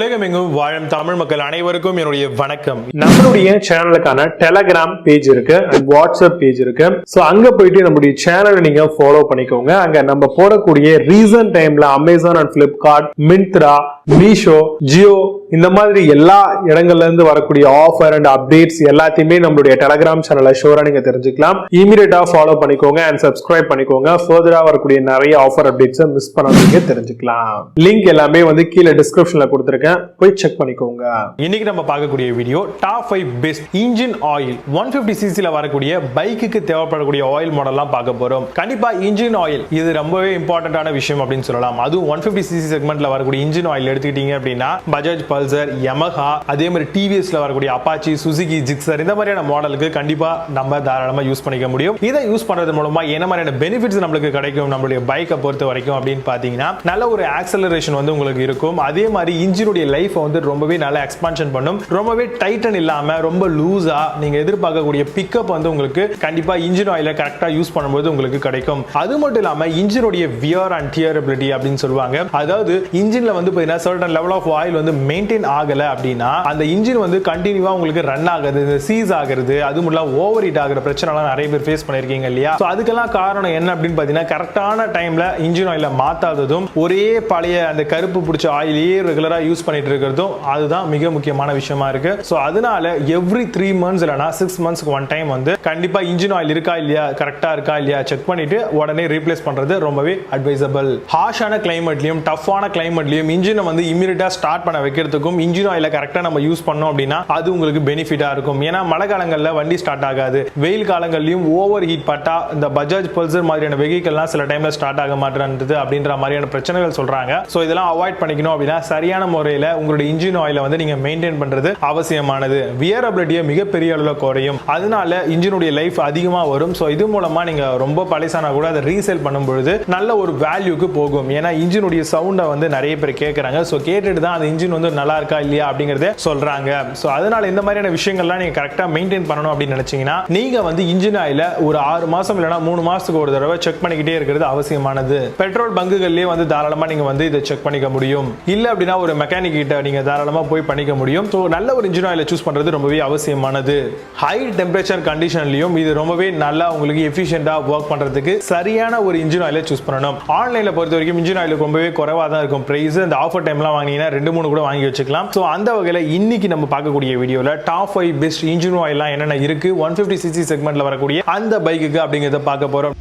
உலகமெங்கும் வாழும் தமிழ் மக்கள் அனைவருக்கும் என்னுடைய வணக்கம். நம்மளுடைய சேனலுக்கான டெலகிராம் பேஜ் இருக்கு அண்ட் வாட்ஸ்அப் பேஜ் இருக்கு. சோ அங்க போயிட்டு நம்மளுடைய சேனலை நீங்க ஃபாலோ பண்ணிக்கோங்க. அங்க நம்ம போடக்கூடிய ரீசன்ட் டைம்ல Amazon and Flipkart, Myntra, Meesho, Jio இந்த மாதிரி எல்லா இடங்கள்ல இருந்து வரக்கூடிய ஆஃபர் அண்ட் அப்டேட்ஸ் எல்லாத்தையுமே நம்மளுடைய டெலகிராம் சேனல்ல ஷோரா நீங்க தெரிஞ்சுக்கலாம். இமீடியட்டா ஃபாலோ பண்ணிக்கோங்க அண்ட் சப்ஸ்கிரைப் பண்ணிக்கோங்க. ஃபர்தரா வரக்கூடிய நிறைய ஆஃபர் அப்டேட்ஸ் மிஸ் பண்ணாதீங்க, தெரிஞ்சுக்கலாம். லிங்க் எல்லாமே கீழே டிஸ்கிரிப்ஷன்ல கொடுத்திருக்கேன், போய் செக் பண்ணிக்கோங்க. இன்னைக்கு நம்ம பார்க்கக்கூடிய video top 5 best engine oil 150cc ல வரக்கூடிய பைக்குக்கு தேவைப்படக்கூடிய ஆயில் மாடல்லாம் பார்க்க போறோம். கண்டிப்பா இன்ஜின் ஆயில் இது ரொம்பவே இம்பார்ட்டன்டான விஷயம் அப்படின்னு சொல்லலாம். அதுவும் 150cc செக்மெண்ட்ல வரக்கூடிய இன்ஜின் ஆயில் எடுத்துக்கிட்டீங்க அப்படின்னா பஜாஜ் பல்சர், யமஹா, அதே மாதிரி டிவிஎஸ்ல வரக்கூடிய அப்பாச்சி, சுசுகி ஜிக்ஸர் இந்த மாதிரியான மாடலுக்கு கண்டிப்பா நம்ம தாராளமா யூஸ் பண்ணிக்க முடியும். இதை யூஸ் பண்றது மூலமா என்ன மாதிரியான பெனிஃபிட்ஸ் நம்மளுக்கு கிடைக்கும் நம்மளுடைய பைக்கை பொறுத்த வரைக்கும் அப்படின்னு பாத்தீங்கன்னா நல்ல ஒரு ஆக்சலரேஷன் உங்களுக்கு இருக்கும். அதே மாதிரி இன்ஜினுடைய லைஃப் ரொம்பவே நல்லா எக்ஸ்பான்ஷன் பண்ணும். ரொம்பவே டைட்டன் இல்லாம ரொம்ப லூஸா நீங்க எதிர்பார்க்கக்கூடிய பிக்கப் உங்களுக்கு கண்டிப்பா இன்ஜின் ஆயில கரெக்டா யூஸ் பண்ணும்போது உங்களுக்கு கிடைக்கும். அது மட்டும் இல்லாம இன்ஜினுடைய வியர் அண்ட் டியரபிலிட்டி அப்படின்னு சொல்லுவாங்க. அதாவது இன்ஜின்ல பாத்தீங்கன்னா certain level of oil maintain ஆகல அப்படின்னா அந்த இன்ஜின் கண்டினியூவா உங்களுக்கு ரன் ஆகுது, சீஸ் ஆகுறது, அது மட்டும் ஓவர் ஹீட் ஆகுற பிரச்சனை எல்லாம் நிறைய பேர் ஃபேஸ் பண்ணிருக்கீங்க இல்லையா? அதுக்கெல்லாம் காரணம் என்ன அப்படின்னு பாத்தீங்கன்னா கரெக்டான டைம்ல இன்ஜின் ஆயில மாத்தாததும் ஒரே பழைய அந்த கருப்பு பிடிச்ச ஆயிலே ரெகுலரா யூஸ் பண்ணிட்டு இருக்கிறதும் அதுதான் மிக முக்கியமான விஷயமா இருக்கு. சோ அதனால எவ்ரி 3 months இல்லனா 6 monthsக்கு ஒன் டைம் கண்டிப்பா இன்ஜின் ஆயில் இருக்கா இல்லையா, கரெக்டா இருக்கா இல்லையா செக் பண்ணிட்டு உடனே ரீப்ளேஸ் பண்றது ரொம்பவே அட்வைசபிள். ஹார்ஷான கிளைமேட்லயும் டஃப்பான கிளைமேட்லயும் இன்ஜினை இமிடியேட்டா ஸ்டார்ட் பண்ண வைக்கிறதுக்கும் இன்ஜின் ஆயில கரெக்டா நம்ம யூஸ் பண்ணோம் அப்படின்னா அது உங்களுக்கு பெனிஃபிட்டா இருக்கும். ஏன்னா மழை காலங்கள்ல வண்டி ஸ்டார்ட் ஆகாது, வெயில் காலங்கள்லயும் ஓவர் ஹீட் பட்டா இந்த பஜாஜ் பல்சர் மாதிரியான வெஹிக்கல்லாம் சில டைம்ல ஸ்டார்ட் ஆக மாட்டேன்றது அப்படின்ற மாதிரியான பிரச்சனைகள் சொல்றாங்க. சோ இதெல்லாம் அவாய்ட் பண்ணிக்கணும் அப்படின்னா சரியான முறையில உங்களுடைய இன்ஜின் ஆயில நீங்க மெயின்டைன் பண்றது அவசியமானது. வியரபிலிட்டியை மிகப்பெரிய அளவுல குறையும், அதனால இன்ஜினுடைய லைஃப் அதிகமா வரும். சோ இது மூலமா நீங்க ரொம்ப பழசானா கூட அதை ரீசேல் பண்ணும்போது நல்ல ஒரு வேல்யூக்கு போகும். ஏன்னா இன்ஜினுடைய சவுண்டை நிறைய பேர் கேட்கறாங்க. சோ கேட்டுட்டு தான் அந்த இன்ஜின் நல்லா இருக்கா இல்லையா அப்படிங்கறத சொல்றாங்க. சோ அதனால இந்த மாதிரியான விஷயங்கள்லாம் நீங்க கரெக்டா மெயின்டைன் பண்ணணும் அப்படின்னு நினைச்சீங்கன்னா நீங்க இன்ஜின் ஆயில ஒரு 6 மாசம் இல்லனா 3 மாசத்துக்கு ஒரு தடவை செக் பண்ணிக்கிட்டே இருக்கிறது அவசியமானது. பெட்ரோல் பங்குகள்லயே தாராளமா நீங்க இதை செக் பண்ணிக்க முடியும். இல்ல அப்படின்னா ஒரு மெக்கானிக் கிட்ட நீங்க தாராளமா போய் பண்ணிக்க முடியும். சோ நல்ல ஒரு இன்ஜின் ஆயிலை சூஸ் பண்றது ரொம்பவே அவசியமானது. ஹை டெம்பரேச்சர் கண்டிஷன்லயும் இது ரொம்பவே நல்லா உங்களுக்கு எஃபிஷியன்ட்டா வொர்க் பண்றதுக்கு சரியான ஒரு இன்ஜின் ஆயிலை சூஸ் பண்ணணும். ஆன்லைன்ல பொறுத்த வரைக்கும் இன்ஜின் ஆயில் ரொம்பவே குறைவா தான் இருக்கும் பிரைஸ். இந்த ஆஃபர் டைம்லாம் வாங்கினீங்கன்னா 2-3 கூட வாங்கி வச்சுக்கலாம். சோ அந்த வகையில இன்னைக்கு நம்ம பார்க்கக்கூடிய வீடியோல டாப் 5 பெஸ்ட் இன்ஜின் ஆயில் என்னென்ன இருக்கு 150cc செக்மெண்ட்ல வரக்கூடிய அந்த பைக்குக்கு அப்படிங்கறத பார்க்க போறோம்.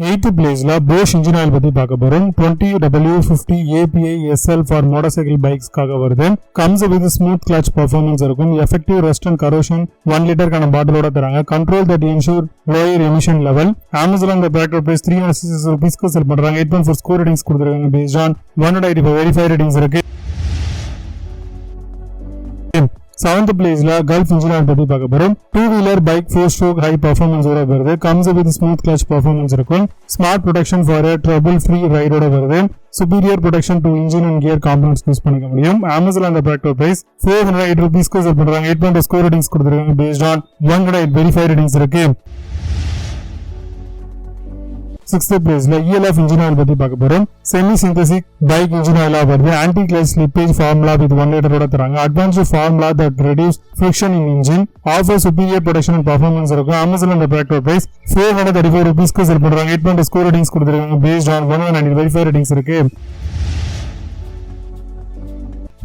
8th பிளேஸ்ல Bosch engine oil பத்தி பார்க்க போறோம். 20W50 API SL for motorcycle bikesக்காக வருது. comes with smooth clutch performance இருக்கும். effective rust and corrosion 1 liter கான பாட்டிலோட தராங்க. control that ensure lower emission level. Amazon அந்த tractor price 366 rupeesக்கு செல் பண்றாங்க. 8.4 score ratings கொடுத்திருக்காங்க. based on 185 verified ratings இருக்கு. 7th பிளேஸ்ல Gulf engine oil பத்தி பார்க்க போறோம். 2-wheeler bike 4-stroke high performance ஓட வருது. comes with smooth clutch performance இருக்கும். smart protection for a trouble free ride ஓட வருது. superior protection to engine and gear components use பண்ணிக்க முடியும். Amazon அந்த tractor price 408 rupeesக்கு செல் பண்றாங்க. 8.2 score ratings கொடுத்திருக்காங்க. based on 108 verified ratings இருக்கு. 6th பிளேஸ்ல ELF engine oil பத்தி பார்க்க போறோம். செமி சிந்தசிக் பைக் இன்ஜின் ஆயிலா வருது. Anti clutch slippage formula with 1 liter ஓட தராங்க. Advanced formula that reduce friction in engine. Offer superior production and performance இருக்கும். Amazon அந்த டிராக்டர் பிரைஸ் 435 rupeesக்கு செல் பண்றாங்க. 8.2 score ratings கொடுத்திருக்காங்க. based on 190 verified ratings இருக்கு.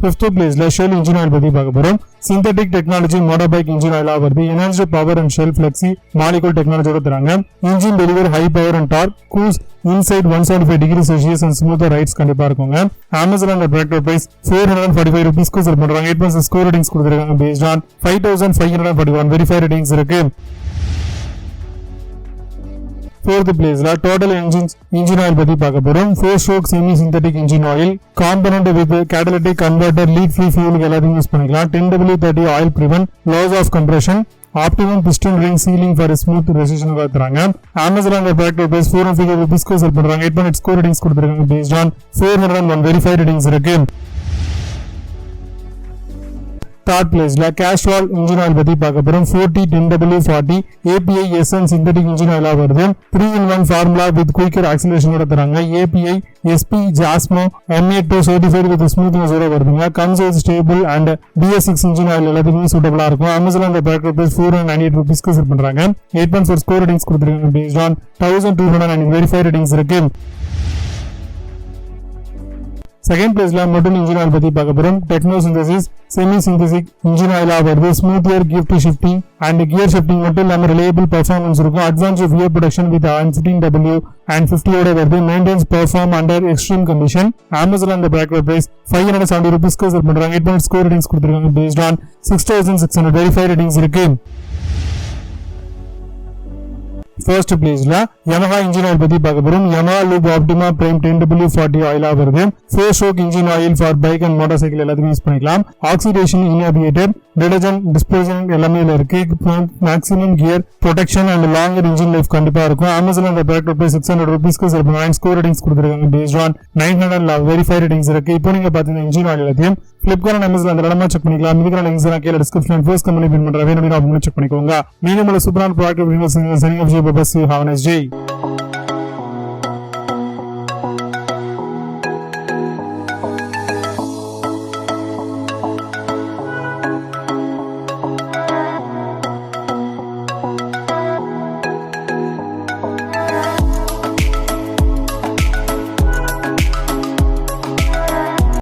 5th பிளேஸ்ல ஷெல் இன்ஜின் ஆயில் பத்தி பார்க்க போறோம். Synthetic technology motor bike engine ஆயிலா வருது. Enhanced power and Shell flexi molecule டெக்னாலஜியோட தராங்க. Engine deliver high power and torque. Cools inside 175 degree celsius and smoother rides கண்டிப்பா இருக்குங்க. Amazon அந்த டிராக்டர் பிரைஸ் 445 rupeesக்கு செல் பண்றாங்க. 8.6 score ratings கொடுத்திருக்காங்க. based on 5541 verified ratings இருக்கு. 4th பிளேஸ்ல டோட்டல் இன்ஜின் ஆயில் பத்தி பார்க்க போறோம். 4-stroke semi synthetic engine oil component with catalytic converter lead free fuel எல்லாத்தையும் யூஸ் பண்ணிக்கலாம். 10W30 oil prevent loss of compression. optimum piston ring sealing for a smooth precision தராங்க. Amazon அந்த tractor price 450 rupeesக்கு செல் பண்றாங்க. 8.8 score ratings கொடுத்திருக்காங்க. based on 401 verified ratings இருக்கு. Third பிளேஸ்ல Castrol engine oil பத்தி பார்க்க போறோம். 4010W40 API SN synthetic engine ஆயிலா வருது. 3-in-1 ஃபார்முலா வித் குயிக்கர் ஆக்சிலரேஷனோட தராங்க. API SP Jasmo MA2 certified with smoothness ஓட வருதுங்க. Comes with stable and BS6 engine oil எல்லாத்துக்குமே சூட்டபிளா இருக்கும். Amazon அந்த பேக்கர் பிரைஸ் 498 rupees செல் பண்றாங்க. 8.4 ஸ்கோர் ரேட்டிங்ஸ் கொடுத்திருக்காங்க. based on 1290 வெரிஃபைட் ரேட்டிங்ஸ் இருக்கு. செகண்ட் பிளேஸ்ல மோட்டர் இன்ஜின் ஆயில் பத்தி பார்க்க போறோம். Techno synthesis semi synthetic engine ஆயிலா வருது. Smoother gift shifting and gear shifting மட்டும் இல்லாம ரிலேபிள் பெர்ஃபார்மன்ஸ் இருக்கும். Advance fuel production with 15W and 50 ஓட வருது. Maintenance perform under extreme condition. Amazon அந்த பேக்கர் பிரைஸ் 570 rupees செல் பண்றாங்க. 8.0 ஸ்கோர் ரேட்டிங்ஸ் கொடுத்திருக்காங்க. based on 6600 வெரிஃபைட் ரேட்டிங்ஸ் இருக்கு. ஃபர்ஸ்ட் பிளேஸ்ல Yamaha இன்ஜின் ஆயில் பத்தி பார்க்க போறோம். Yamaha Loop Optima Prime 10W40 ஆயிலா வருது. 4 stroke engine oil for bike and motor cycle எல்லாத்துக்கும் யூஸ் பண்ணிக்கலாம். ஆக்சிடேஷன் இன்ஹிபிட்டட் டிடர்ஜென்ட் டிஸ்போசன் எல்லாமே இதுல இருக்கு. Maximum gear protection and longer engine life கண்டிப்பா இருக்கும். Amazon அந்த பேக்கர் பிரைஸ் 600 rupees செல் பண்ணுவாங்க. ஸ்கோர் ரேட்டிங்ஸ் கொடுத்திருக்காங்க. based on 900 வெரிஃபைட் ரேட்டிங்ஸ் இருக்கு. இப்போ நீங்க பாத்தீங்கன்னா இன்ஜின் ஆயில் எல்லாத்தையும் Flipkart and Amazon அந்த இடமா செக் பண்ணிக்கலாம். இதுக்கான லிங்க்ஸ் நான் கீழ டிஸ்கிரிப்ஷன் ஃபர்ஸ்ட் கம்பெனி பின் பண்றேன். வேணும்னா செக் பண்ணிக்கோங்க. மீண்டும் ஒரு சூப்பரான product signing off bye. Have a nice day.